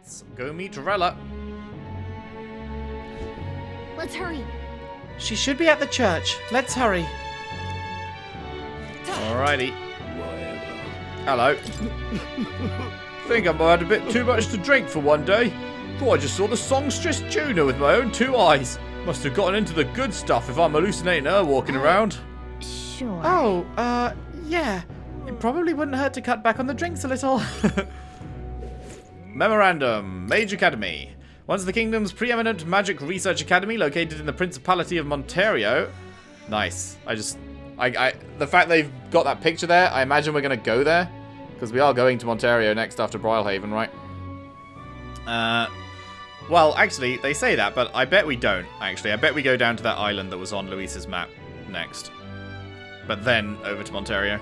Let's go meet Rella. Let's hurry. She should be at the church. Let's hurry. Alrighty. Hello. Think I might have had a bit too much to drink for one day. Thought I just saw the songstress Juno with my own 2 eyes. Must have gotten into the good stuff if I'm hallucinating her walking around. Sure. Oh, yeah. It probably wouldn't hurt to cut back on the drinks a little. Memorandum. Mage Academy. Once the kingdom's preeminent magic research academy located in the Principality of Monterio. Nice. The fact they've got that picture there, I imagine we're going to go there. Because we are going to Monterio next after Brilhaven, right? Well, actually, they say that, but I bet we don't, actually. I bet we go down to that island that was on Luis's map next. But then, over to Monterio.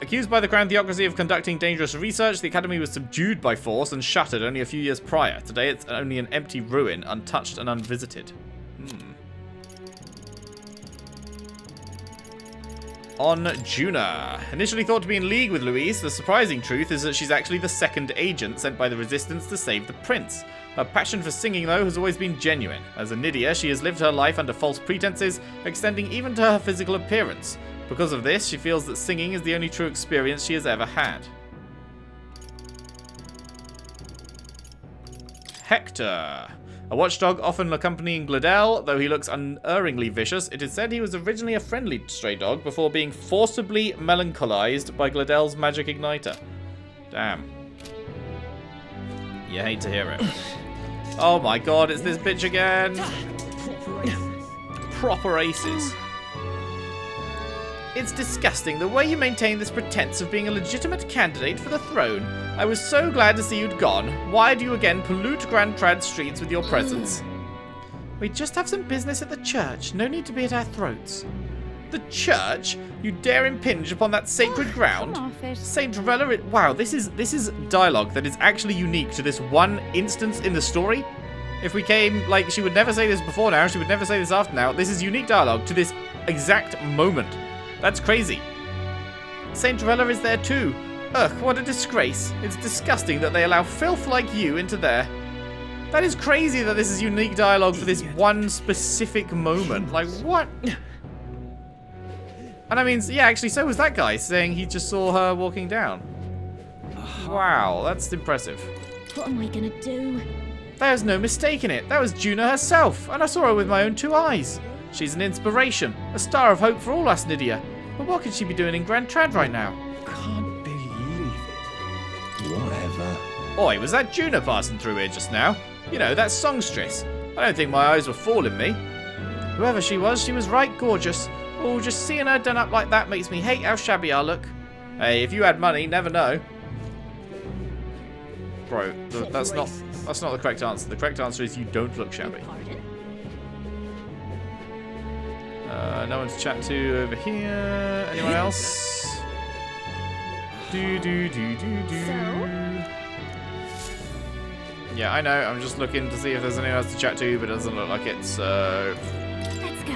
Accused by the Crown Theocracy of conducting dangerous research, the Academy was subdued by force and shuttered only a few years prior. Today, it's only an empty ruin, untouched and unvisited. On Juna. Initially thought to be in league with Luis, the surprising truth is that she's actually the second agent sent by the Resistance to save the Prince. Her passion for singing, though, has always been genuine. As a Nydia, she has lived her life under false pretenses, extending even to her physical appearance. Because of this, she feels that singing is the only true experience she has ever had. Hector. A watchdog often accompanying Gladel, though he looks unerringly vicious, it is said he was originally a friendly stray dog before being forcibly melancholized by Gladel's magic igniter. Damn. You hate to hear it. Oh my god, it's this bitch again. Proper aces. It's disgusting the way you maintain this pretense of being a legitimate candidate for the throne. I was so glad to see you'd gone. Why do you again pollute Grand Trad streets with your presence? We just have some business at the church. No need to be at our throats. The church? You dare impinge upon that sacred ground? Saint Rella, wow, this is dialogue that is actually unique to this one instance in the story. If we came, like, she would never say this before now, she would never say this after now. This is unique dialogue to this exact moment. That's crazy. Saint Rella is there too. Ugh, what a disgrace. It's disgusting that they allow filth like you into there. That is crazy that this is unique dialogue for this one specific moment. Like, what? And I mean, yeah, actually, so was that guy saying he just saw her walking down. Wow, that's impressive. What am I gonna do? There's no mistaking it. That was Juna herself, and I saw her with my own 2 eyes. She's an inspiration, a star of hope for all us, Nydia. But what could she be doing in Grand Trad right now? Can't believe it. Whatever. Oi, was that Juna passing through here just now? You know, that songstress. I don't think my eyes were fooling me. Whoever she was right gorgeous. Oh, just seeing her done up like that makes me hate how shabby I look. Hey, if you had money, never know. Bro, that's not the correct answer. The correct answer is you don't look shabby. No one to chat to over here. Anyone else? Yeah, I know. I'm just looking to see if there's anyone else to chat to, but it doesn't look like it, so... Let's go.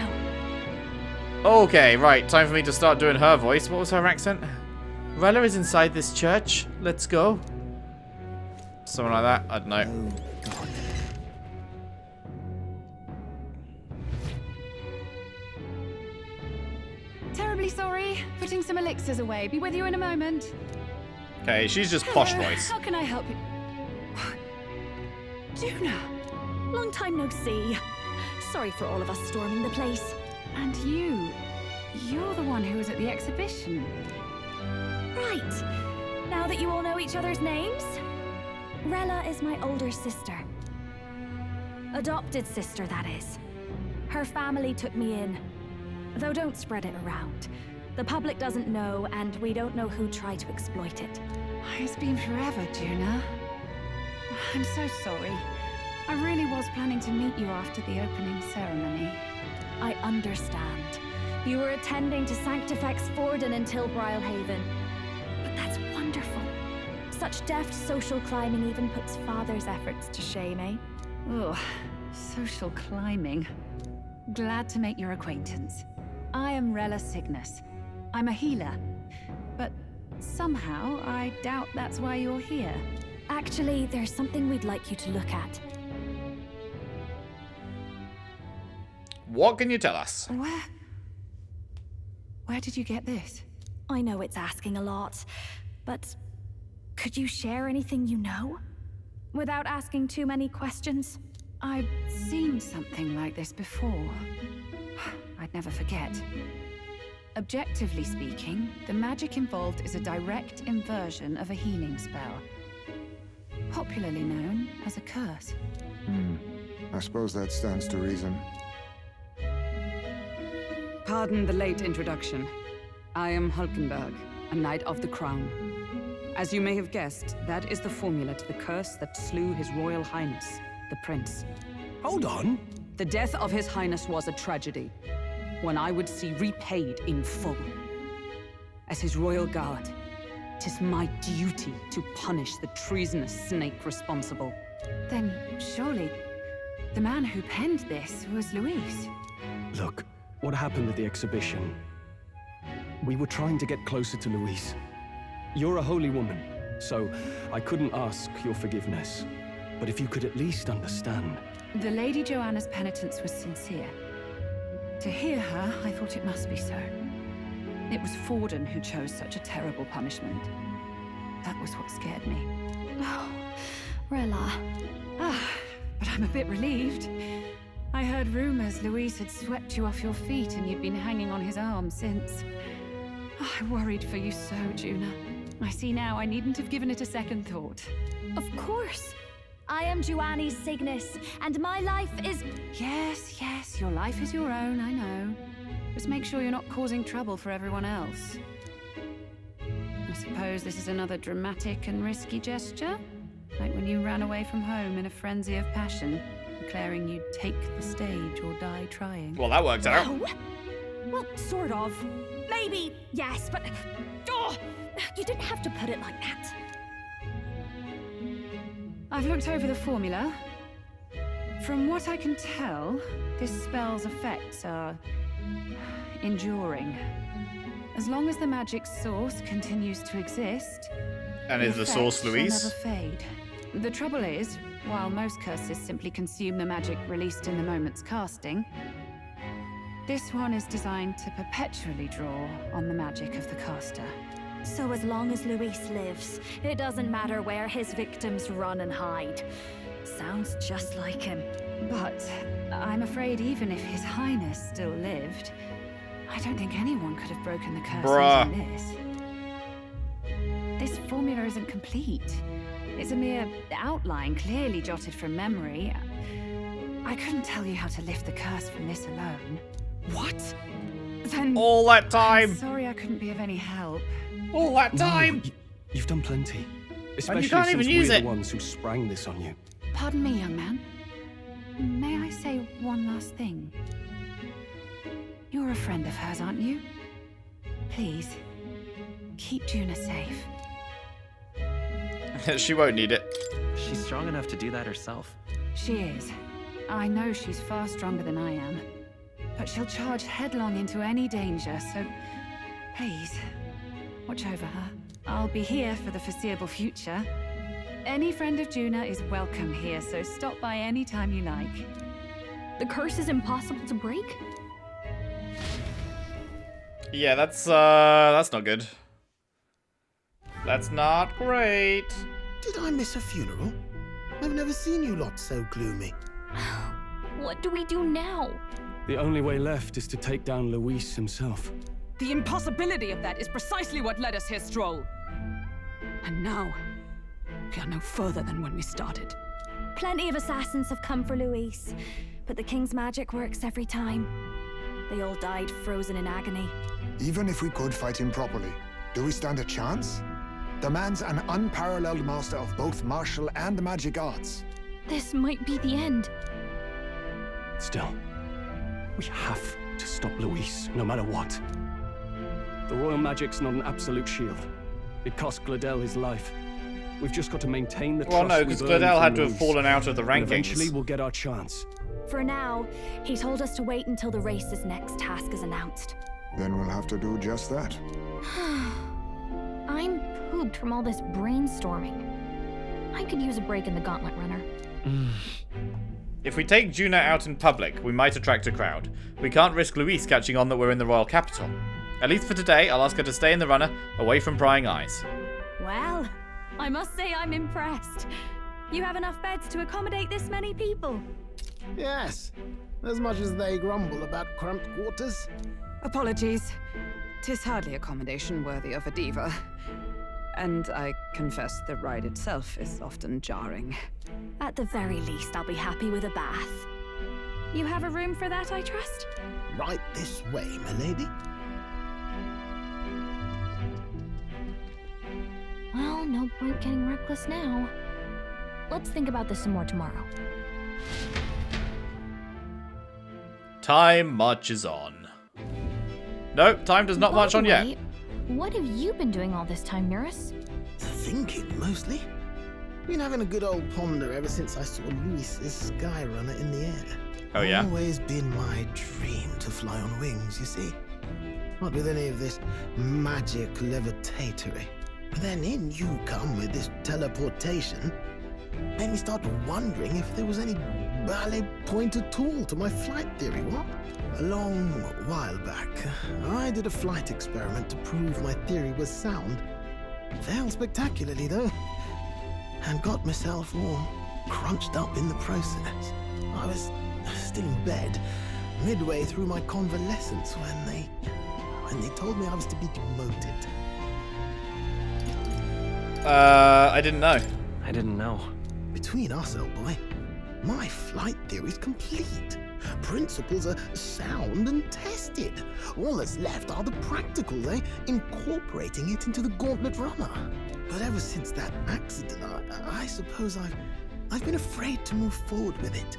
Okay, right. Time for me to start doing her voice. What was her accent? Rella is inside this church. Let's go. Something like that. I don't know. Oh, God. Terribly sorry. Putting some elixirs away. Be with you in a moment. Okay, she's just posh voice. How can I help you? Juna. Long time no see. Sorry for all of us storming the place. And you're the one who was at the exhibition. Right. Now that you all know each other's names, Rella is my older sister. Adopted sister, that is. Her family took me in. Though don't spread it around. The public doesn't know, and we don't know who tried to exploit it. It's been forever, Juna. I'm so sorry. I really was planning to meet you after the opening ceremony. I understand. You were attending to Sanctifex Forden until Brilhaven. But that's wonderful. Such deft social climbing even puts Father's efforts to shame, eh? Ugh, social climbing. Glad to make your acquaintance. I am Rella Cygnus. I'm a healer. But somehow, I doubt that's why you're here. Actually, Actually, there's something we'd like you to look at. What can you tell us? Where did you get this? I know it's asking a lot, but could you share anything you know? Without asking too many questions? I've seen something like this before. I'd never forget. Objectively speaking, the magic involved is a direct inversion of a healing spell, popularly known as a curse. I suppose that stands to reason. Pardon the late introduction. I am Hulkenberg, a Knight of the Crown. As you may have guessed, that is the formula to the curse that slew His Royal Highness, the Prince. Hold on. The death of His Highness was a tragedy, one I would see repaid in full. As his royal guard, 'tis my duty to punish the treasonous snake responsible. Then surely the man who penned this was Luis. Look, what happened at the exhibition? We were trying to get closer to Louise. You're a holy woman, so I couldn't ask your forgiveness. But if you could at least understand. The Lady Joanna's penitence was sincere. To hear her, I thought it must be so. It was Forden who chose such a terrible punishment. That was what scared me. Oh, Rella. But I'm a bit relieved. I heard rumors Luis had swept you off your feet and you'd been hanging on his arm since. I worried for you so, Juna. I see now I needn't have given it a second thought. Of course. I am Juani's Cygnus, and my life is... Yes, your life is your own, I know. Just make sure you're not causing trouble for everyone else. I suppose this is another dramatic and risky gesture? Like when you ran away from home in a frenzy of passion, declaring you'd take the stage or die trying. Well, that worked out. Oh, well, sort of. Maybe, yes, but... Oh, you didn't have to put it like that. I've looked over the formula. From what I can tell, this spell's effects are enduring. As long as the magic source continues to exist, And is the source effects Louise? shall never fade. The trouble is, while most curses simply consume the magic released in the moment's casting, this one is designed to perpetually draw on the magic of the caster. So as long as Luis lives, it doesn't matter where his victims run and hide. Sounds just like him. But I'm afraid even if His Highness still lived, I don't think anyone could have broken the curse Bruh. using this. This formula isn't complete. It's a mere outline clearly jotted from memory. I couldn't tell you how to lift the curse from this alone. What? Then All that time! I'm sorry I couldn't be of any help. All that No, time! you've done plenty. Especially can't since even use we're it. the ones who sprang this on you. Pardon me, young man. May I say one last thing? You're a friend of hers, aren't you? Please, keep Juna safe. She won't need it. She's strong enough to do that herself. She is. I know she's far stronger than I am. But she'll charge headlong into any danger, so please, watch over her. I'll be here for the foreseeable future. Any friend of Juna is welcome here, so stop by any time you like. The curse is impossible to break? Yeah, that's not good. That's not great. Did I miss a funeral? I've never seen you lot so gloomy. What do we do now? The only way left is to take down Luis himself. The impossibility of that is precisely what led us here, Stroll. And now, we are no further than when we started. Plenty of assassins have come for Luis, but the king's magic works every time. They all died frozen in agony. Even if we could fight him properly, do we stand a chance? The man's an unparalleled master of both martial and magic arts. This might be the end. Still, we have to stop Luis, no matter what. The royal magic's not an absolute shield. It cost Gladel his life. We've just got to maintain the Well, trust no, we've because earned Gladel from had to have Luis. fallen out of the And rankings. eventually, we'll get our chance. For now, he told us to wait until the race's next task is announced. Then we'll have to do just that. I'm pooped from all this brainstorming. I could use a break in the gauntlet runner. If we take Juna out in public, we might attract a crowd. We can't risk Luis catching on that we're in the royal capital. At least for today, I'll ask her to stay in the runner, away from prying eyes. Well, I must say I'm impressed. You have enough beds to accommodate this many people. Yes, as much as they grumble about cramped quarters. Apologies. 'Tis hardly accommodation worthy of a diva. And I confess the ride itself is often jarring. At the very least, I'll be happy with a bath. You have a room for that, I trust? Right this way, milady. Well, no point getting reckless now. Let's think about this some more tomorrow. Time marches on. No, time does not By march the on yet. way, what have you been doing all this time, Nurse? Thinking, mostly. Been having a good old ponder ever since I saw Luis's Skyrunner in the air. Oh, yeah? Always been my dream to fly on wings, you see. Not with any of this magic levitatory. But then in you come with this teleportation. Made me start wondering if there was any ballet point at all to my flight theory, what? A long while back, I did a flight experiment to prove my theory was sound. Failed spectacularly, though, and got myself all crunched up in the process. I was still in bed, midway through my convalescence, when they told me I was to be demoted. I didn't know. I didn't know. Between us, old boy, my flight theory's complete. Principles are sound and tested. All that's left are the practicals, incorporating it into the gauntlet runner. But ever since that accident, I suppose I've been afraid to move forward with it.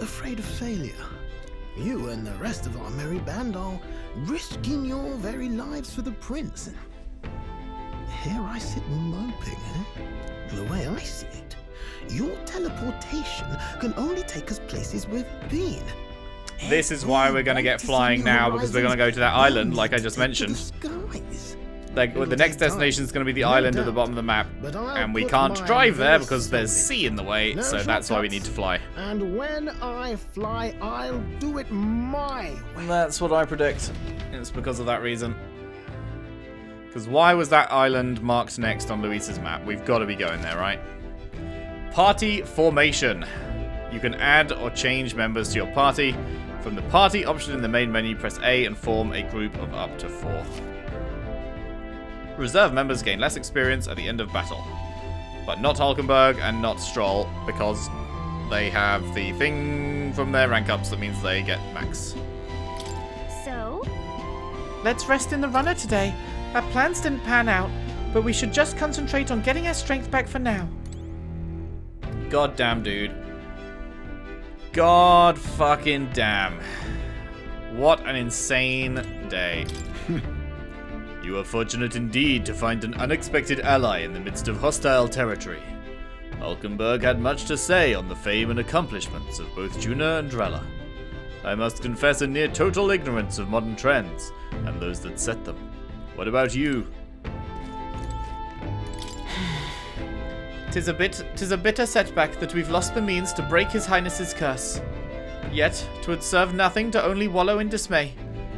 Afraid of failure. You and the rest of our merry band are risking your very lives for the prince. Here I sit moping, The way I see it, your teleportation can only take us places we've been. This is why we're going to get flying now, because we're going to go to that island, like I just mentioned. The next destination is going to be the island at the bottom of the map, and we can't drive there because there's sea in the way, so that's why we need to fly. And when I fly, I'll do it my way. That's what I predict. It's because of that reason. Because why was that island marked next on Luis's map? We've got to be going there, right? Party formation. You can add or change members to your party. From the party option in the main menu, press A and form a group of up to 4. Reserve members gain less experience at the end of battle. But not Hulkenberg and not Stroll, because they have the thing from their rank ups that means they get max. So? Let's rest in the runner today. Our plans didn't pan out, but we should just concentrate on getting our strength back for now. God damn, dude. God fucking damn. What an insane day. You are fortunate indeed to find an unexpected ally in the midst of hostile territory. Hulkenberg had much to say on the fame and accomplishments of both Juna and Rella. I must confess a near total ignorance of modern trends and those that set them. What about you? Tis a bitter setback that we've lost the means to break His Highness's curse. Yet, 'twould serve nothing to only wallow in dismay.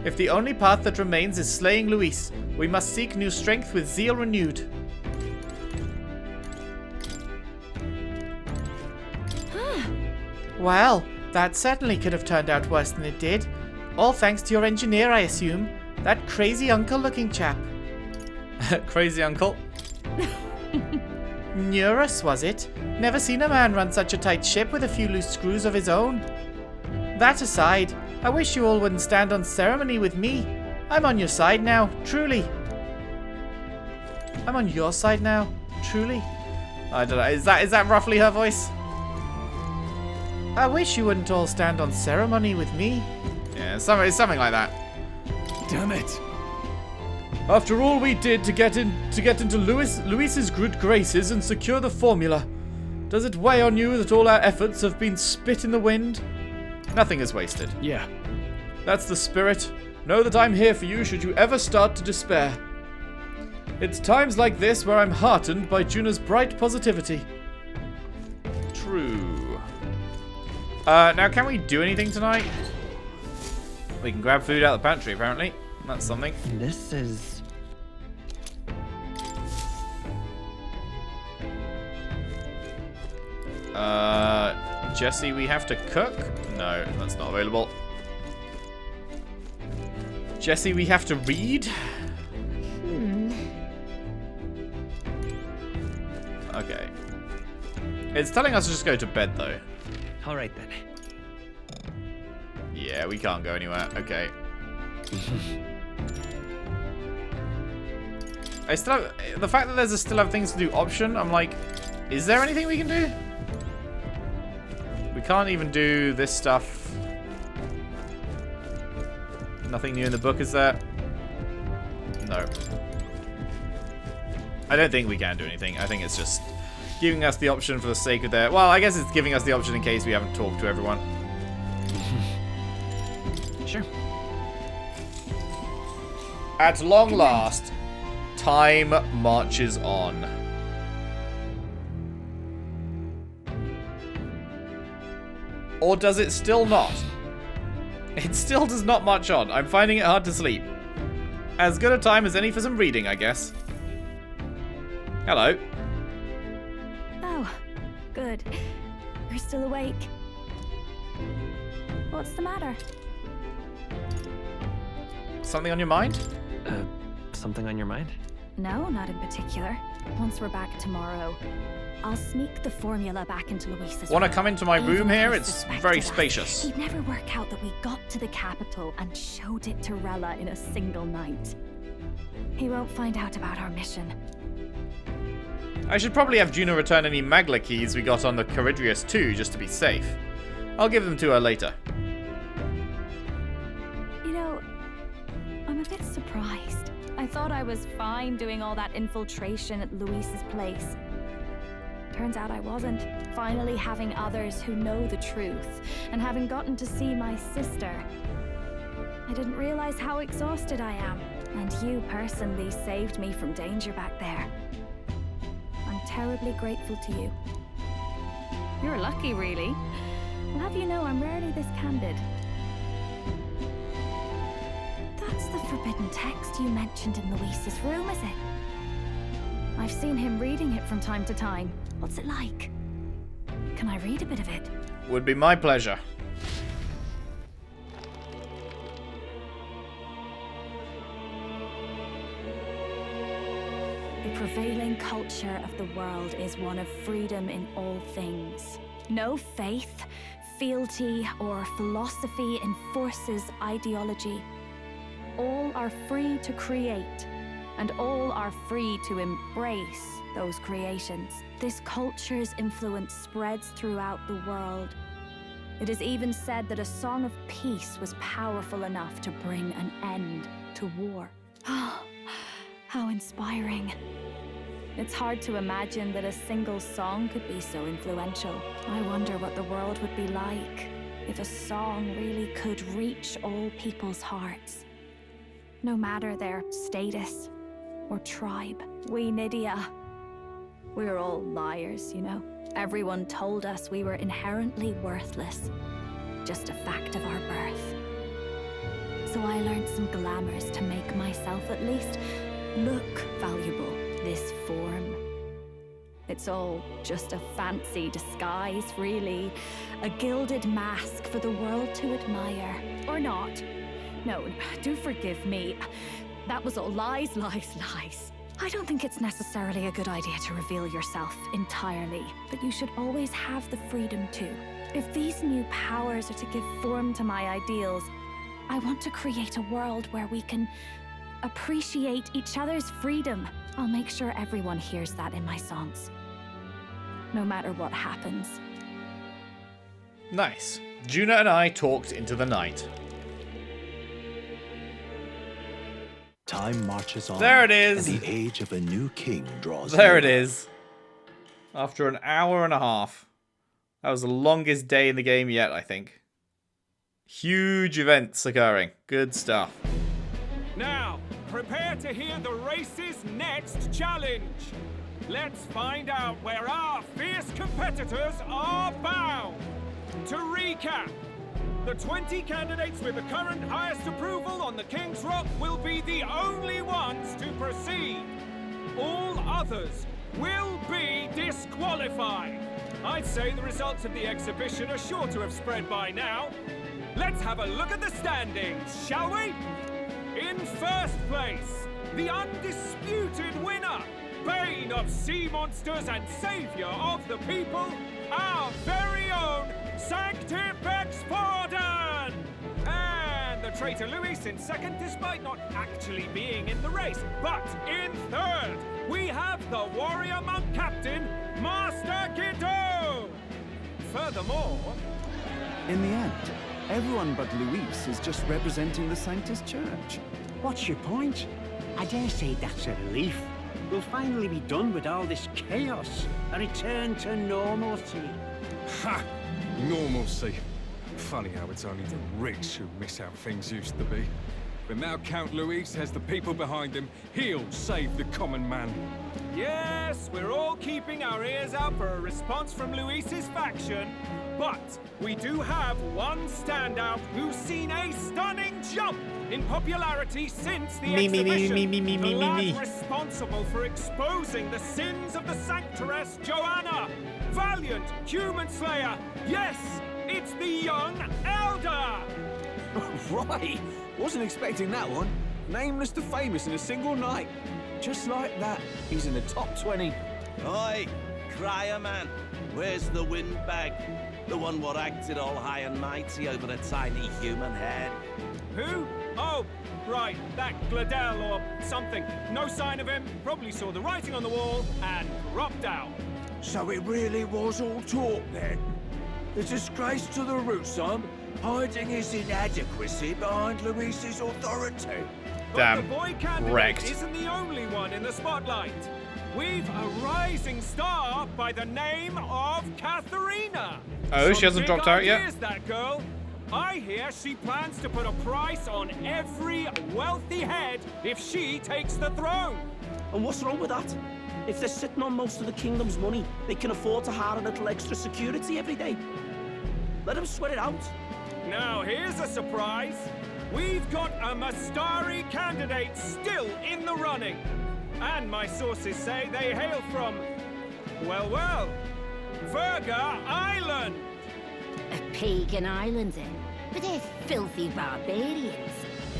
If the only path that remains is slaying Luis, we must seek new strength with zeal renewed. Well, that certainly could have turned out worse than it did. All thanks to your engineer, I assume. That crazy uncle-looking chap. Crazy uncle? Neurus, was it? Never seen a man run such a tight ship with a few loose screws of his own. That aside, I wish you all wouldn't stand on ceremony with me. I'm on your side now, truly. I'm on your side now, truly. I don't know. Is that roughly her voice? I wish you wouldn't all stand on ceremony with me. Yeah, something like that. Damn it! After all we did to get into Luis's good graces and secure the formula, does it weigh on you that all our efforts have been spit in the wind? Nothing is wasted. Yeah. That's the spirit. Know that I'm here for you should you ever start to despair. It's times like this where I'm heartened by Juna's bright positivity. True. Now can we do anything tonight? We can grab food out of the pantry, apparently. That's something. This is... Jesse, we have to cook? No, that's not available. Jesse, we have to read? Okay. It's telling us to just go to bed, though. Alright then. Yeah, we can't go anywhere. Okay. I still have... The fact that there's a still have things to do option, I'm like... Is there anything we can do? We can't even do this stuff. Nothing new in the book, is there? No. I don't think we can do anything. I think it's just giving us the option for the sake of that. Well, I guess it's giving us the option in case we haven't talked to everyone. Sure. At long last, time marches on. Or does it still not? It still does not march on. I'm finding it hard to sleep. As good a time as any for some reading, I guess. Hello. Oh, good. You're still awake. What's the matter? Something on your mind? Something on your mind? No, not in particular. Once we're back tomorrow, I'll sneak the formula back into Luis's Want to room. come into my room Even here? if he It's suspected very us, spacious. He'd never work out that we got to the capital and showed it to Rella in a single night. He won't find out about our mission. I should probably have Juno return any magla keys we got on the Caridrius too, just to be safe. I'll give them to her later. You know, I'm a bit surprised. I thought I was fine doing all that infiltration at Luis's place. Turns out I wasn't. Finally having others who know the truth, and having gotten to see my sister. I didn't realize how exhausted I am, and you personally saved me from danger back there. I'm terribly grateful to you. You're lucky, really. I'll have you know I'm rarely this candid. That's the forbidden text you mentioned in Luis's room, is it? I've seen him reading it from time to time. What's it like? Can I read a bit of it? Would be my pleasure. The prevailing culture of the world is one of freedom in all things. No faith, fealty, or philosophy enforces ideology. All are free to create, and all are free to embrace those creations. This culture's influence spreads throughout the world. It is even said that a song of peace was powerful enough to bring an end to war. Oh, how inspiring. It's hard to imagine that a single song could be so influential. I wonder what the world would be like if a song really could reach all people's hearts. No matter their status or tribe. We Nydia, we're all liars, you know. Everyone told us we were inherently worthless. Just a fact of our birth. So I learned some glamours to make myself at least look valuable. This form. It's all just a fancy disguise, really. A gilded mask for the world to admire. Or not. No, do forgive me. That was all lies, lies, lies. I don't think it's necessarily a good idea to reveal yourself entirely, but you should always have the freedom to. If these new powers are to give form to my ideals, I want to create a world where we can appreciate each other's freedom. I'll make sure everyone hears that in my songs. No matter what happens. Nice. Juna and I talked into the night. Time marches on. There it is. And the age of a new king draws There near. it is. After an hour and a half. That was the longest day in the game yet, I think. Huge events occurring. Good stuff. Now, prepare to hear the race's next challenge. Let's find out where our fierce competitors are bound. To recap, the 20 candidates with the current highest approval on the King's Rock will be the only ones to proceed. All others will be disqualified. I'd say the results of the exhibition are sure to have spread by now. Let's have a look at the standings, shall we? In first place, the undisputed winner, bane of sea monsters and savior of the people, our very own Sanctifex Forden! And the traitor Luis in second, despite not actually being in the race. But in third, we have the warrior monk captain, Master Guido! Furthermore... In the end, everyone but Luis is just representing the Sanctus Church. What's your point? I dare say that's a relief. We'll finally be done with all this chaos. A return to normalcy. Ha! Normalcy. Funny how it's only the rich who miss how things used to be. But now Count Luis has the people behind him. He'll save the common man. Yes, we're all keeping our ears out for a response from Luis's faction. But we do have one standout who's seen a stunning jump in popularity since the exhibition. The lad responsible for exposing the sins of the Sanctoress Joanna. Valiant human slayer. Yes, it's the young Elda. Right. Wasn't expecting that one. Nameless to famous in a single night. Just like that, he's in the top 20. Oi, crier man. Where's the windbag? The one what acted all high and mighty over a tiny human head. Who? Oh, right, that Gladel or something. No sign of him, probably saw the writing on the wall and dropped out. So it really was all talk then? The disgrace to the root son, hiding his inadequacy behind Luis's authority. But the boy candidate isn't the only one in the spotlight. We've a rising star by the name of Katharina. Oh, she hasn't dropped out yet? That girl. I hear she plans to put a price on every wealthy head if she takes the throne. And what's wrong with that? If they're sitting on most of the kingdom's money, they can afford to hire a little extra security every day. Let them sweat it out. Now here's a surprise. We've got a Mastari candidate still in the running. And my sources say they hail from, well, Virga Island. A pagan island, eh? But they're filthy barbarians.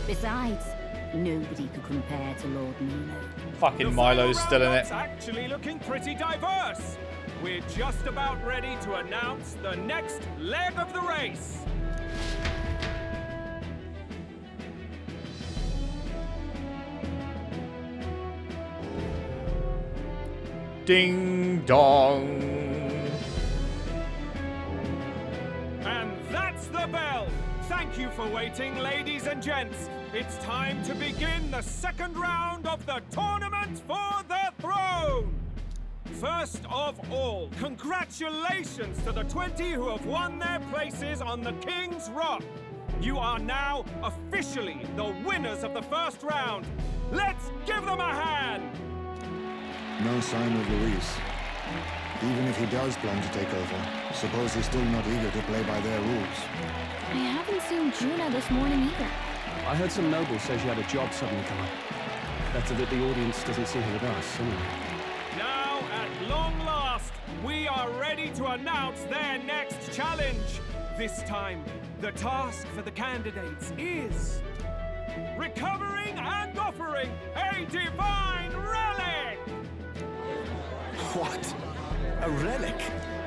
Besides, nobody could compare to Lord Milo. Fucking Milo's still in it. Actually looking pretty diverse. We're just about ready to announce the next leg of the race. Ding dong. And that's the bell. Thank you for waiting, ladies and gents. It's time to begin the second round of the tournament for the throne. First of all, congratulations to the 20 who have won their places on the King's Rock. You are now officially the winners of the first round. Let's give them a hand. No sign of Luis. Even if he does plan to take over, suppose he's still not eager to play by their rules. I haven't seen Juna this morning either. I heard some nobles say she had a job suddenly come up. Better that the audience doesn't see her with us, anyway. Now, at long last, we are ready to announce their next challenge. This time, the task for the candidates is recovering and offering a divine relic! What? A relic?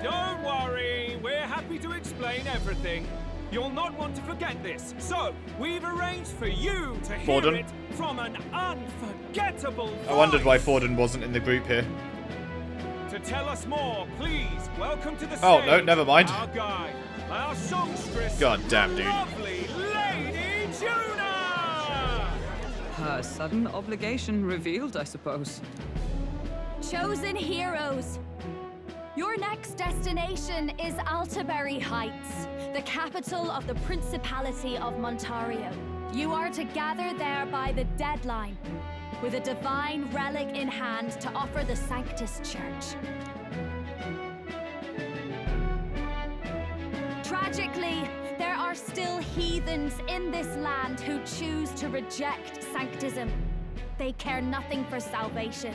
Don't worry, we're happy to explain everything. You'll not want to forget this, so we've arranged for you to hear it from an unforgettable voice. I wondered why Forden wasn't in the group here. To tell us more, please welcome to the stage. Oh, no, never mind. Our guide, our songstress, God damn, dude. lovely Lady Juna! Her sudden obligation revealed, I suppose. Chosen heroes. Your next destination is Altaberry Heights, the capital of the Principality of Montario. You are to gather there by the deadline, with a divine relic in hand to offer the Sanctus Church. Tragically, there are still heathens in this land who choose to reject Sanctism. They care nothing for salvation.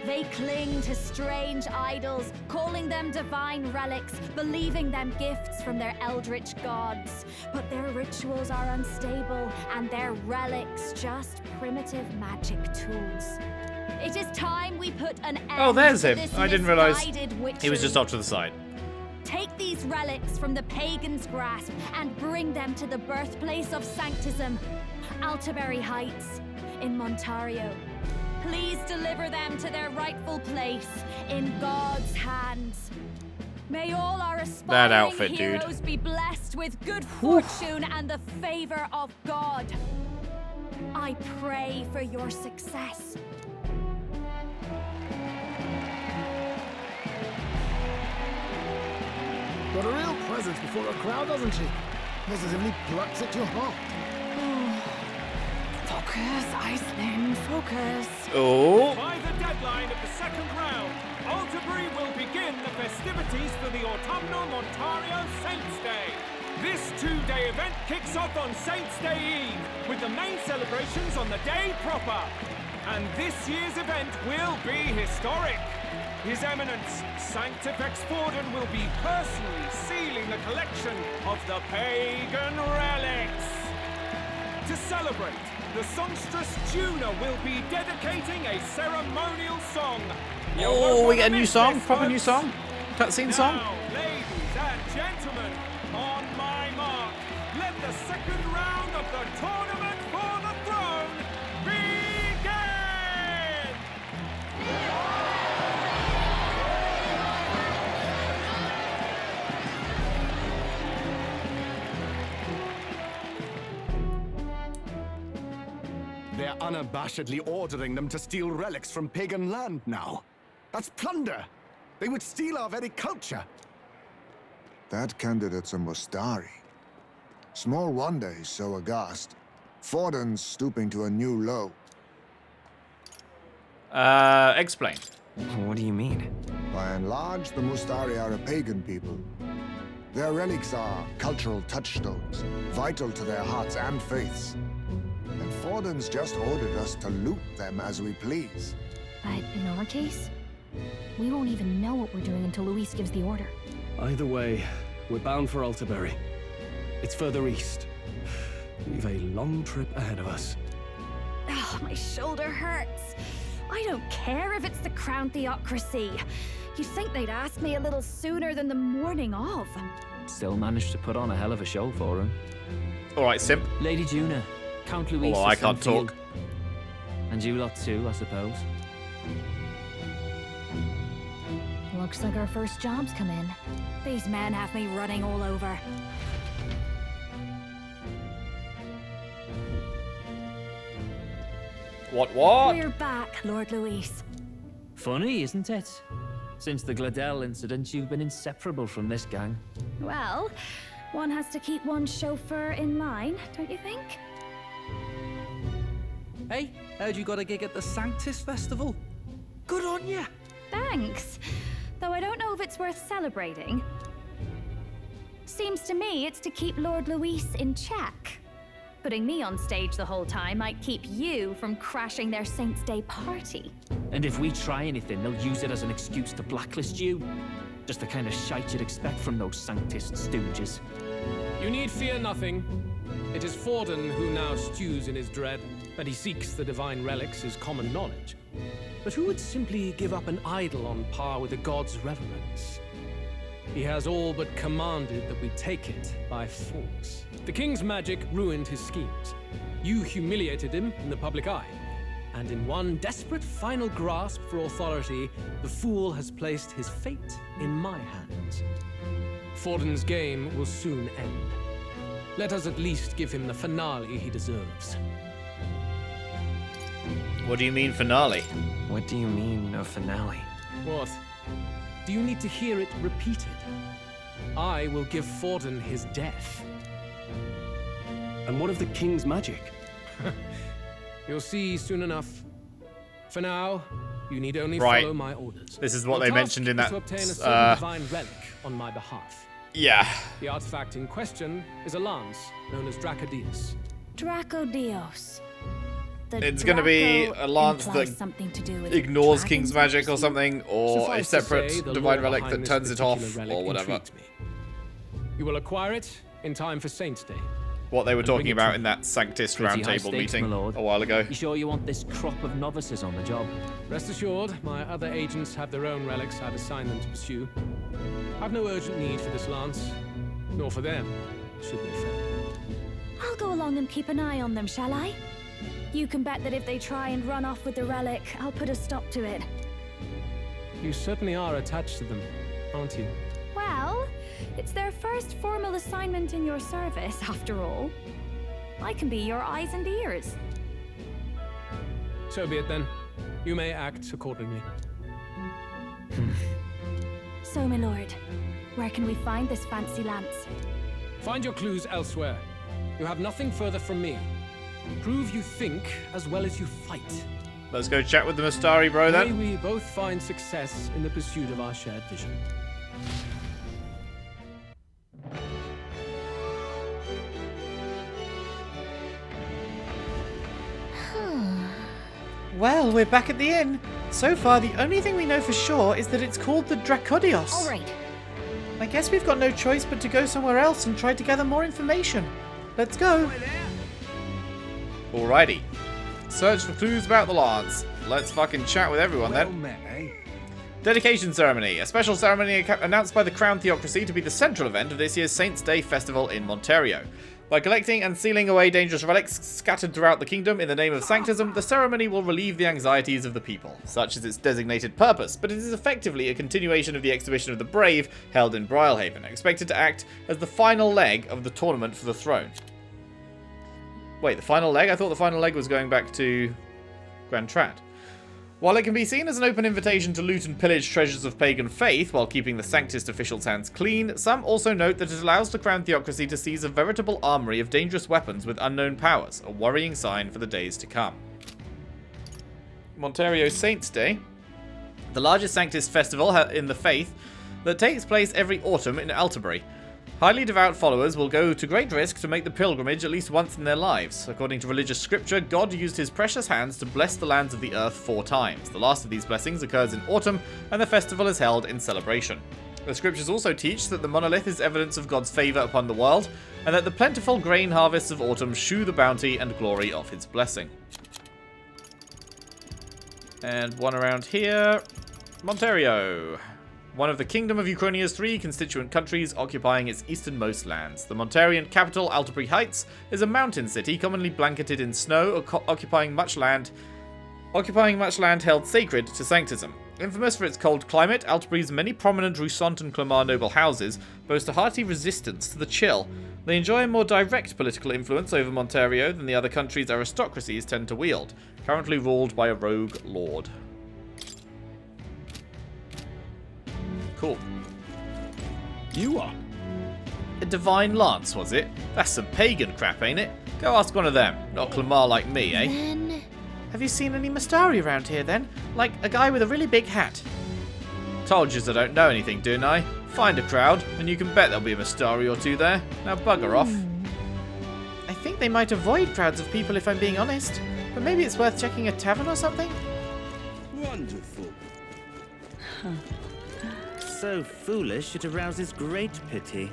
They cling to strange idols, calling them divine relics, believing them gifts from their eldritch gods. But their rituals are unstable, and their relics just primitive magic tools. It is time we put an end Oh, there's to him. this I didn't realize misguided witchery. he was just off to the side. Take these relics from the pagan's grasp and bring them to the birthplace of Sanctism, Altabury Heights, in Montario. Please deliver them to their rightful place in God's hands. May all our aspiring outfit, heroes be blessed with good fortune and the favor of God. I pray for your success. Got a real presence before a crowd, doesn't she? Positively plucks at your heart. Focus, Iceland, focus. Oh. By the deadline of the second round, Altabury will begin the festivities for the autumnal Montario Saints' Day. This two-day event kicks off on Saints' Day Eve, with the main celebrations on the day proper. And this year's event will be historic. His Eminence, Sanctifex Forden, will be personally sealing the collection of the pagan relics. To celebrate, the songstress Juna will be dedicating a ceremonial song. Oh, we get a new song? Proper new song? Cutscene song? Now, ladies and gentlemen, on my mark, let the second round of the tournament for the throne begin! They're unabashedly ordering them to steal relics from pagan land now. That's plunder. They would steal our very culture. That candidate's a Mustari. Small wonder he's so aghast. Forden's stooping to a new low. Explain. What do you mean? By and large, the Mustari are a pagan people. Their relics are cultural touchstones, vital to their hearts and faiths. And Forden's just ordered us to loot them as we please. But in our case, we won't even know what we're doing until Luis gives the order. Either way, we're bound for Altabury. It's further east. We've a long trip ahead of us. Oh, my shoulder hurts. I don't care if it's the Crown Theocracy. You'd think they'd ask me a little sooner than the morning of. Still managed to put on a hell of a show for him. Alright, Simp. Lady Juna, Count Luis. Oh, I can't talk. And you lot too, I suppose. Looks like our first job's come in. These men have me running all over. What? We're back, Lord Luis. Funny, isn't it? Since the Gladel incident, you've been inseparable from this gang. Well, one has to keep one's chauffeur in line, don't you think? Hey, heard you got a gig at the Sanctus Festival? Good on ya! Thanks. Though I don't know if it's worth celebrating. Seems to me it's to keep Lord Luis in check. Putting me on stage the whole time might keep you from crashing their Saints' Day party. And if we try anything, they'll use it as an excuse to blacklist you. Just the kind of shite you'd expect from those Sanctist stooges. You need fear nothing. It is Forden who now stews in his dread, and he seeks the divine relics is common knowledge. But who would simply give up an idol on par with the god's reverence? He has all but commanded that we take it by force. The king's magic ruined his schemes. You humiliated him in the public eye. And in one desperate final grasp for authority, the fool has placed his fate in my hands. Forden's game will soon end. Let us at least give him the finale he deserves. What do you mean finale? What do you mean a finale? What? Do you need to hear it repeated? I will give Forden his death. And what of the king's magic? You'll see soon enough. For now, you need only Right. follow my orders. This is what Your they task mentioned in is that, to obtain a certain divine relic on my behalf. Yeah. The artifact in question is a lance known as Dracodius. Dracodios. The It's going to be a lance implies that something to do with ignores dragons, king's magic or something, or Suffice a to separate say, the divine lore relic that behind turns this it off, particular relic or whatever. intrigues me. You will acquire it in time for Saint's Day. What they were And bring talking it about to in that Sanctus Pretty high roundtable stakes, meeting my lord. a while ago. You sure you want this crop of novices on the job? Rest assured, my other agents have their own relics I've assigned them to pursue. I've no urgent need for this lance, nor for them, should they fail. I'll go along and keep an eye on them, shall I? You can bet that if they try and run off with the relic, I'll put a stop to it. You certainly are attached to them, aren't you? Well, it's their first formal assignment in your service, after all. I can be your eyes and ears. So be it then. You may act accordingly. So, my lord, where can we find this fancy lance? Find your clues elsewhere. You have nothing further from me. Prove you think as well as you fight. Let's go chat with the Mistari bro May then. we both find success in the pursuit of our shared vision. Well, we're back at the inn. So far, the only thing we know for sure is that it's called the Dracodios. All right. I guess we've got no choice but to go somewhere else and try to gather more information. Let's go. Alrighty. Search for clues about the lance. Let's fucking chat with everyone then. Dedication ceremony. A special ceremony announced by the Crown Theocracy to be the central event of this year's Saints' Day festival in Monterio. By collecting and sealing away dangerous relics scattered throughout the kingdom in the name of sanctism, the ceremony will relieve the anxieties of the people. Such is its designated purpose, but it is effectively a continuation of the Exhibition of the Brave held in Brylehaven, expected to act as the final leg of the tournament for the throne. Wait, the final leg? I thought the final leg was going back to Grand Trad. While it can be seen as an open invitation to loot and pillage treasures of pagan faith while keeping the Sanctist officials' hands clean, some also note that it allows the Crown Theocracy to seize a veritable armory of dangerous weapons with unknown powers, a worrying sign for the days to come. Monterio Saints' Day, the largest Sanctist festival in the faith that takes place every autumn in Altabury. Highly devout followers will go to great risk to make the pilgrimage at least once in their lives. According to religious scripture, God used his precious hands to bless the lands of the earth 4 times. The last of these blessings occurs in autumn, and the festival is held in celebration. The scriptures also teach that the monolith is evidence of God's favour upon the world, and that the plentiful grain harvests of autumn shew the bounty and glory of his blessing. And one around here. Monterio. One of the Kingdom of Euchronia's 3 constituent countries occupying its easternmost lands. The Monterian capital, Altabury Heights, is a mountain city commonly blanketed in snow, occupying much land held sacred to sanctism. Infamous for its cold climate, Altabury's many prominent Roussant and Clamart noble houses boast a hearty resistance to the chill. They enjoy a more direct political influence over Monterio than the other country's aristocracies tend to wield, currently ruled by a rogue lord. Cool. You are? A divine lance, was it? That's some pagan crap, ain't it? Go ask one of them, not Clamar like me, eh? Then... Have you seen any Mistari around here then? Like a guy with a really big hat? Told yous I don't know anything, didn't I? Find a crowd, and you can bet there'll be a Mistari or 2 there. Now bugger off. I think they might avoid crowds of people if I'm being honest. But maybe it's worth checking a tavern or something? Wonderful. So foolish, it arouses great pity.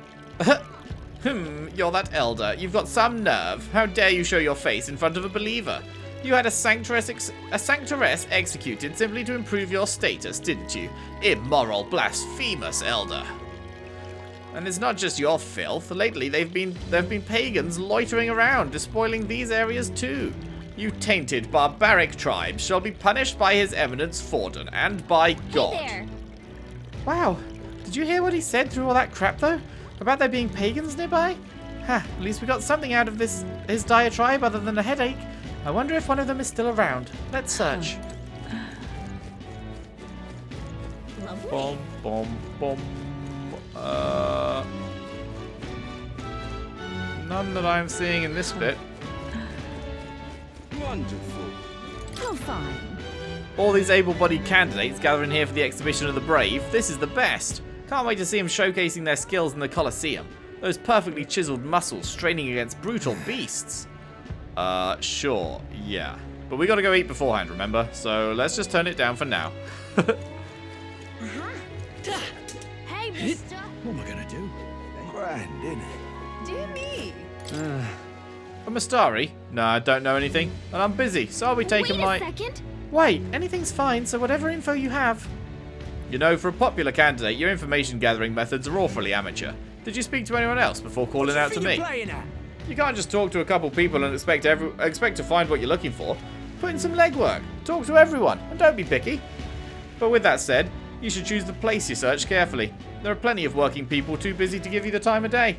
You're that Elda. You've got some nerve. How dare you show your face in front of a believer? You had a sanctoress executed simply to improve your status, didn't you? Immoral, blasphemous Elda. And it's not just your filth. Lately, there have been pagans loitering around, despoiling these areas too. You tainted barbaric tribes shall be punished by His Eminence Forden and by God. Hey there. Wow, did you hear what he said through all that crap though? About there being pagans nearby? At least we got something out of his diatribe other than a headache. I wonder if one of them is still around. Let's search. Bom, bom, bom. None that I'm seeing in this bit. Wonderful. Oh, fine. All these able-bodied candidates gathering here for the exhibition of the brave. This is the best. Can't wait to see them showcasing their skills in the Colosseum. Those perfectly chiseled muscles straining against brutal beasts. Sure, yeah. But we gotta go eat beforehand, remember? So let's just turn it down for now. Hey, mister. What am I gonna do? Grand, innit? Do me. A Mistari? No, I don't know anything. And I'm busy, so I'll be taking Wait a second. Wait, anything's fine, so whatever info you have. You know, for a popular candidate, your information gathering methods are awfully amateur. Did you speak to anyone else before calling out to me? You can't just talk to a couple people and expect to find what you're looking for. Put in some legwork. Talk to everyone, and don't be picky. But with that said, you should choose the place you search carefully. There are plenty of working people too busy to give you the time of day.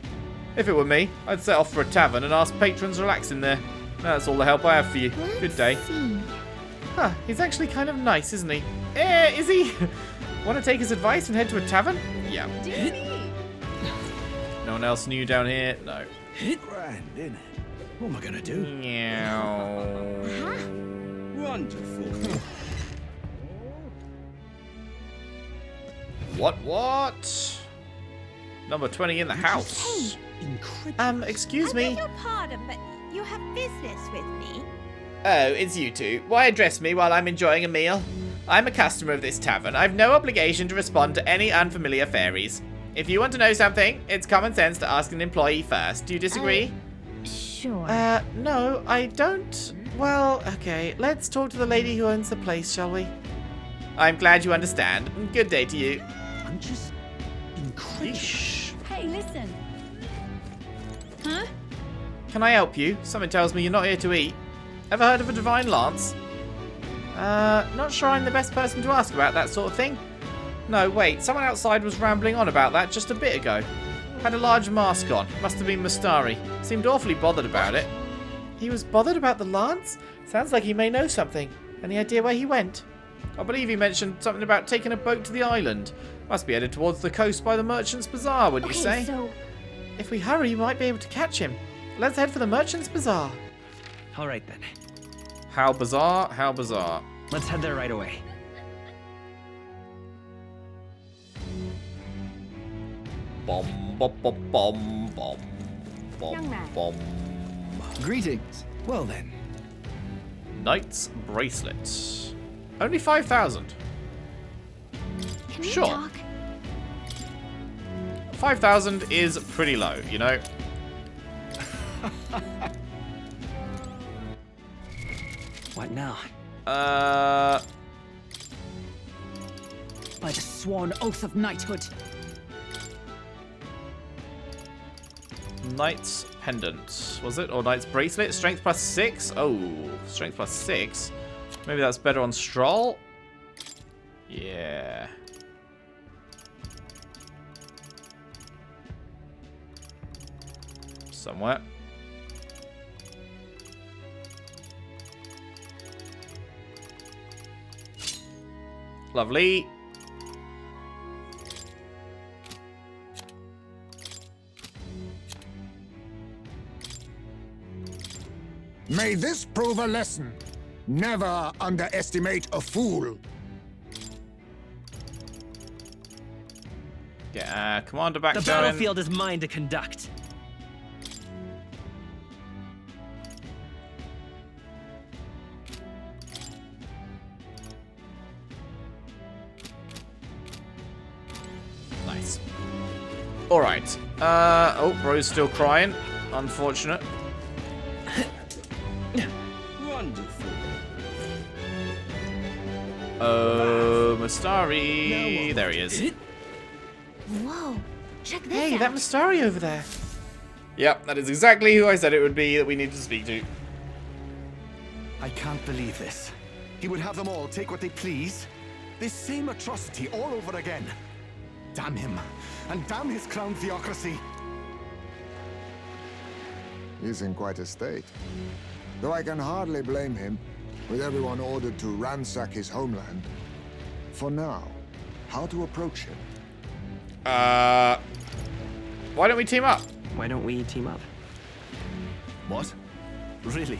If it were me, I'd set off for a tavern and ask patrons to relax in there. That's all the help I have for you. Good day. Huh, he's actually kind of nice, isn't he? Is he? Want to take his advice and head to a tavern? Yeah. No one else new down here? No. Grand, innit? What am I gonna do? Meow. Wonderful. What? Number 20 in the house. Excuse me. I beg your pardon, but you have business with me. Oh, it's you two. Why address me while I'm enjoying a meal? I'm a customer of this tavern. I've no obligation to respond to any unfamiliar fairies. If you want to know something, it's common sense to ask an employee first. Do you disagree? Sure. No, I don't. Well, okay. Let's talk to the lady who owns the place, shall we? I'm glad you understand. Good day to you. I'm just incredulous. Hey, listen. Huh? Can I help you? Something tells me you're not here to eat. Ever heard of a divine lance? Not sure I'm the best person to ask about that sort of thing. No, wait, someone outside was rambling on about that just a bit ago. Had a large mask on. Must have been Mistari. Seemed awfully bothered about it. He was bothered about the lance? Sounds like he may know something. Any idea where he went? I believe he mentioned something about taking a boat to the island. Must be headed towards the coast by the Merchant's Bazaar, wouldn't you say? So... If we hurry, we might be able to catch him. Let's head for the Merchant's Bazaar. All right, then. How bizarre, how bizarre. Let's head there right away. Bom, bom, bom, bom, bom, Young man. bom. Greetings. Well then. Knight's Bracelet. Only 5,000. Can we Sure. talk? 5,000 is pretty low, you know? What now? By the sworn oath of knighthood. Knight's Pendant, was it? Or Knight's Bracelet? Strength plus 6? Oh, strength plus 6. Maybe that's better on Stroll? Yeah. Somewhere. Lovely. May this prove a lesson. Never underestimate a fool. Yeah, Commander back The going. battlefield is mine to conduct. Nice. Alright. Oh, bro's still crying. Unfortunate. Wonderful. Oh, Mistari. There he is. Whoa. Check this Hey, out. that Mistari over there. Yep, that is exactly who I said it would be that we need to speak to. I can't believe this. He would have them all take what they please. This same atrocity all over again. Damn him. And damn his crown theocracy. He's in quite a state. Though I can hardly blame him, with everyone ordered to ransack his homeland. For now, how to approach him? Why don't we team up? Why don't we team up? What? Really?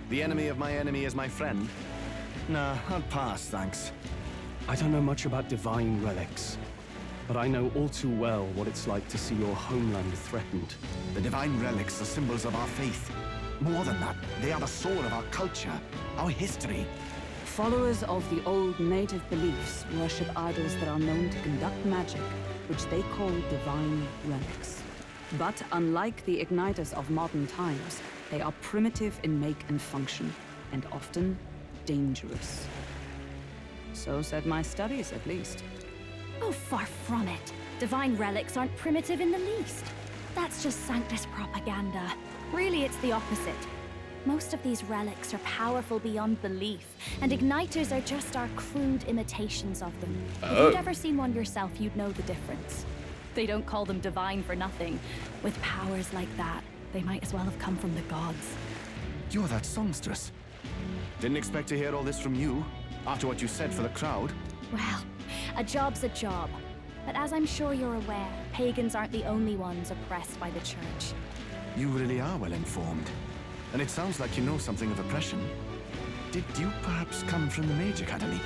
The enemy of my enemy is my friend? Nah, I'll pass, thanks. I don't know much about divine relics, but I know all too well what it's like to see your homeland threatened. The divine relics are symbols of our faith. More than that, they are the soul of our culture, our history. Followers of the old native beliefs worship idols that are known to conduct magic, which they call divine relics. But unlike the igniters of modern times, they are primitive in make and function, and often dangerous. So said my studies, at least. Oh, far from it. Divine relics aren't primitive in the least. That's just Sanctus propaganda. Really, it's the opposite. Most of these relics are powerful beyond belief, and igniters are just our crude imitations of them. If you'd ever seen one yourself, you'd know the difference. They don't call them divine for nothing. With powers like that, they might as well have come from the gods. You're that songstress. Didn't expect to hear all this from you, after what you said for the crowd. Well, a job's a job. But as I'm sure you're aware, pagans aren't the only ones oppressed by the church. You really are well informed. And it sounds like you know something of oppression. Did you perhaps come from the Mage Academy?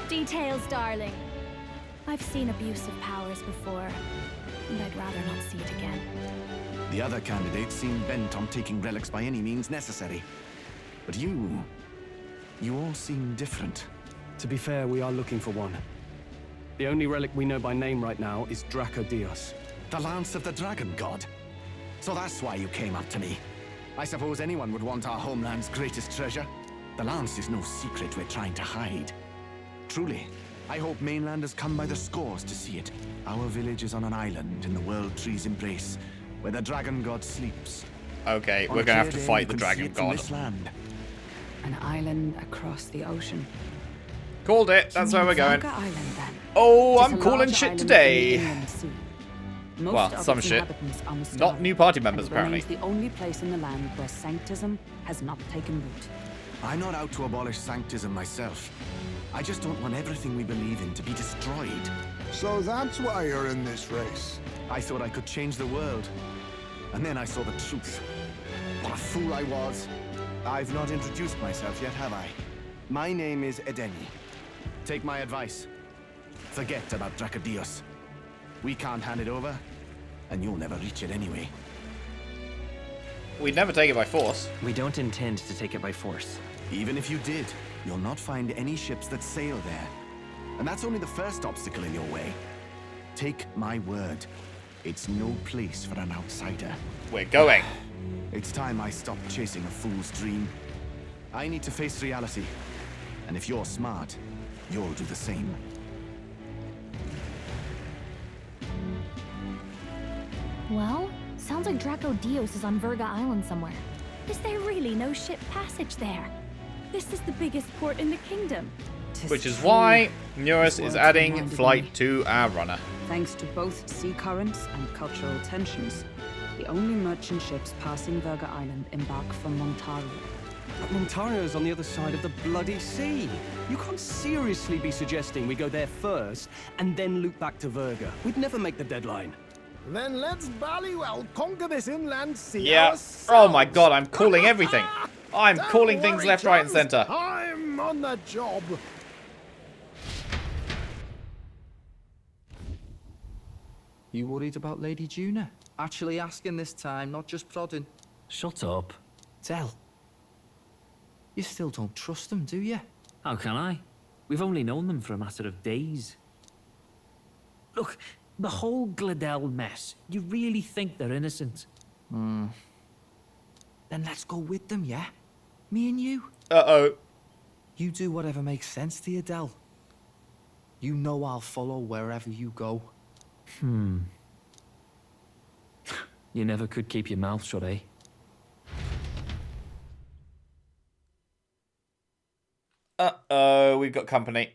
Details, darling. I've seen abuse of powers before, and I'd rather not see it again. The other candidates seem bent on taking relics by any means necessary. But you all seem different. To be fair, we are looking for one. The only relic we know by name right now is Draco Dios. The Lance of the Dragon God. So that's why you came up to me. I suppose anyone would want our homeland's greatest treasure. The Lance is no secret we're trying to hide. Truly, I hope mainlanders come by the scores to see it. Our village is on an island in the World Tree's embrace, where the Dragon God sleeps. Okay, we're gonna have to fight the Dragon God. An island across the ocean. Called it. That's where we're going. Island, then. Oh, It is I'm a calling large shit island today. in the Inland Sea. Most Well, of some its shit. inhabitants are Muscari, Not new party members, and it apparently. remains the only place in the land where sanctism has not taken root. I'm not out to abolish sanctism myself. I just don't want everything we believe in to be destroyed. So that's why you're in this race. I thought I could change the world. And then I saw the truth. What a fool I was. I've not introduced myself yet, have I? My name is Edeni. Take my advice. Forget about Draco Dios. We can't hand it over, and you'll never reach it anyway. We'd never take it by force. We don't intend to take it by force. Even if you did, you'll not find any ships that sail there. And that's only the first obstacle in your way. Take my word. It's no place for an outsider. We're going. It's time I stopped chasing a fool's dream. I need to face reality. And if you're smart, you'll do the same. Well, sounds like Draco Dios is on Virga Island somewhere. Is there really no ship passage there? This is the biggest port in the kingdom. Which is why Eurus is adding flight to our runner. Thanks to both sea currents and cultural tensions, the only merchant ships passing Virga Island embark from Montario. But Montario's on the other side of the bloody sea. You can't seriously be suggesting we go there first and then loop back to Virga. We'd never make the deadline. Then let's ballywell conquer this inland sea. Yeah. Oh my god, I'm calling everything. I'm calling things worry, left, right, and chums. center. I'm on the job. You worried about Lady Juna? Actually asking this time, not just prodding. Shut up. Tell. You still don't trust them, do you? How can I? We've only known them for a matter of days. Look, the whole Gladell mess, you really think they're innocent? Then let's go with them, yeah? Me and you. Uh-oh. You do whatever makes sense to you, Del. You know I'll follow wherever you go. You never could keep your mouth shut, eh? Uh-oh, we've got company.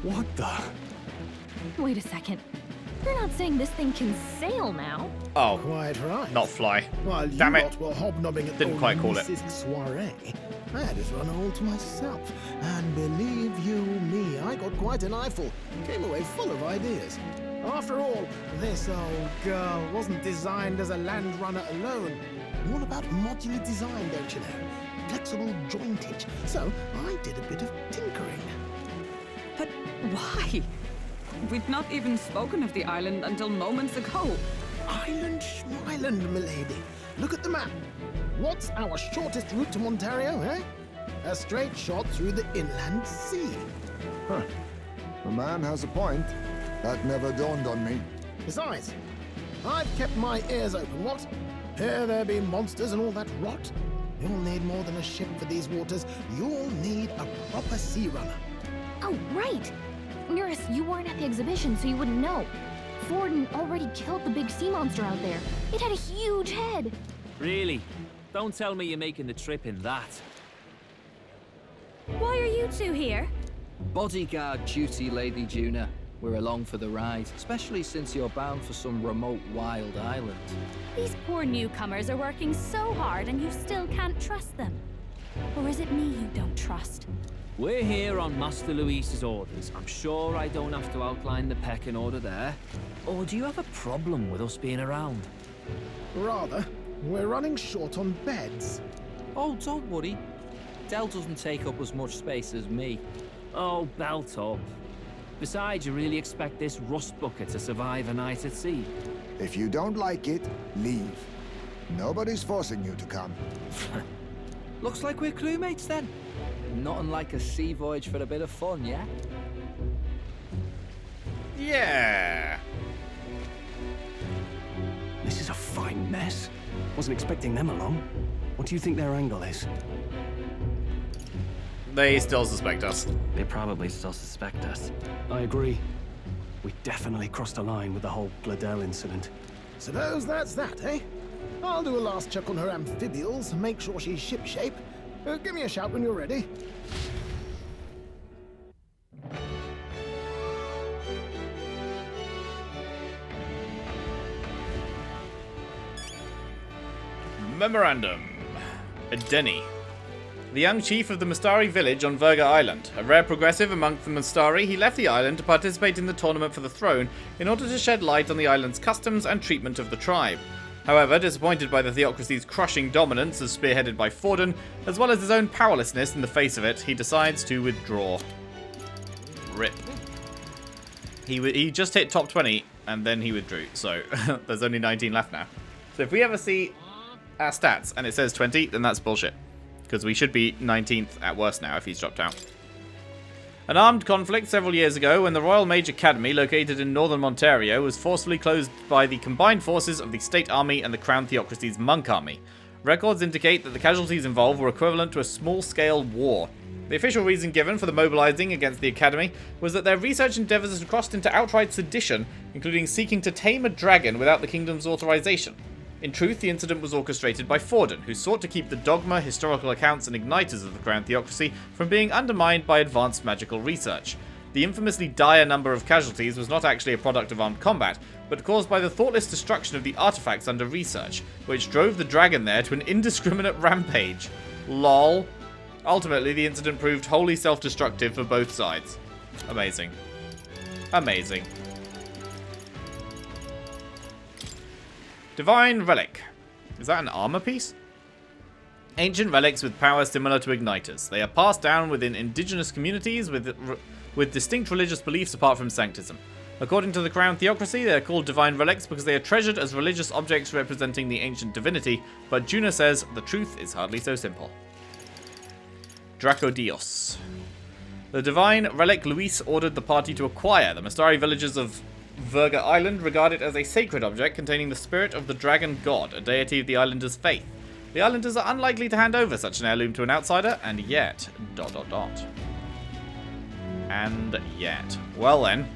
What the? Wait a second. You're not saying this thing can sail now? Oh, quite right. Not fly. While Damn you it. lot were hobnobbing at Didn't quite call it. Mrs. Soiree, I had it run all to myself. And believe you me, I got quite an eyeful. Came away full of ideas. After all, this old girl wasn't designed as a land runner alone. All about modular design, don't you know? Flexible jointage. So I did a bit of tinkering. But why? We'd not even spoken of the island until moments ago. Island, Schmyland, milady. Look at the map. What's our shortest route to Montario, eh? A straight shot through the inland sea. Huh. The man has a point. That never dawned on me. Besides, I've kept my ears open, what? Here there be monsters and all that rot. You'll need more than a ship for these waters. You'll need a proper sea runner. Oh, right. Eurus, you weren't at the exhibition, so you wouldn't know. Forden already killed the big sea monster out there. It had a huge head. Really? Don't tell me you're making the trip in that. Why are you two here? Bodyguard duty, Lady Juna. We're along for the ride, especially since you're bound for some remote wild island. These poor newcomers are working so hard and you still can't trust them. Or is it me you don't trust? We're here on Master Luis's orders. I'm sure I don't have to outline the pecking order there. Or do you have a problem with us being around? Rather, we're running short on beds. Oh, don't worry. Del doesn't take up as much space as me. Oh, belt up. Besides, you really expect this rust bucket to survive a night at sea? If you don't like it, leave. Nobody's forcing you to come. Looks like we're crewmates then. Nothing like a sea voyage for a bit of fun, yeah? Yeah. This is a fine mess. Wasn't expecting them along. What do you think their angle is? They still suspect us. They probably still suspect us. I agree. We definitely crossed a line with the whole Gladel incident. Suppose that's that, eh? I'll do a last check on her amphibials, make sure she's shipshape. Give me a shout when you're ready. Memorandum. Edeni. The young chief of the Mustari village on Verga Island. A rare progressive amongst the Mustari, he left the island to participate in the tournament for the throne in order to shed light on the island's customs and treatment of the tribe. However, disappointed by the theocracy's crushing dominance as spearheaded by Forden, as well as his own powerlessness in the face of it, he decides to withdraw. RIP. He just hit top 20, and then he withdrew, so there's only 19 left now. So if we ever see our stats and it says 20, then that's bullshit. Because we should be 19th at worst now if he's dropped out. An armed conflict several years ago when the Royal Mage Academy, located in northern Montario, was forcefully closed by the combined forces of the State Army and the Crown Theocracy's Monk Army. Records indicate that the casualties involved were equivalent to a small-scale war. The official reason given for the mobilizing against the Academy was that their research endeavors had crossed into outright sedition, including seeking to tame a dragon without the kingdom's authorization. In truth, the incident was orchestrated by Forden, who sought to keep the dogma, historical accounts, and igniters of the Crown Theocracy from being undermined by advanced magical research. The infamously dire number of casualties was not actually a product of armed combat, but caused by the thoughtless destruction of the artifacts under research, which drove the dragon there to an indiscriminate rampage. LOL. Ultimately, the incident proved wholly self-destructive for both sides. Amazing. Amazing. Divine Relic. Is that an armor piece? Ancient relics with power similar to igniters. They are passed down within indigenous communities with distinct religious beliefs apart from sanctism. According to the Crown Theocracy, they are called divine relics because they are treasured as religious objects representing the ancient divinity, but Juna says the truth is hardly so simple. Dracodios. The divine relic Luis ordered the party to acquire. The Mustari villagers of Verga Island regard it as a sacred object containing the spirit of the dragon god, a deity of the islanders' faith. The islanders are unlikely to hand over such an heirloom to an outsider, and yet... ... And yet. Well then.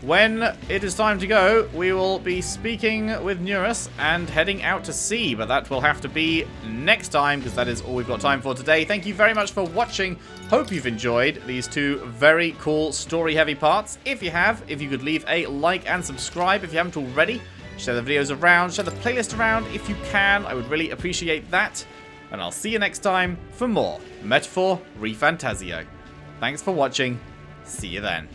when it is time to go, we will be speaking with Neurus and heading out to sea. But that will have to be next time, because that is all we've got time for today. Thank you very much for watching. Hope you've enjoyed these two very cool story-heavy parts. If you have, if you could leave a like and subscribe if you haven't already. Share the videos around, share the playlist around if you can. I would really appreciate that. And I'll see you next time for more Metaphor ReFantazio. Thanks for watching. See you then.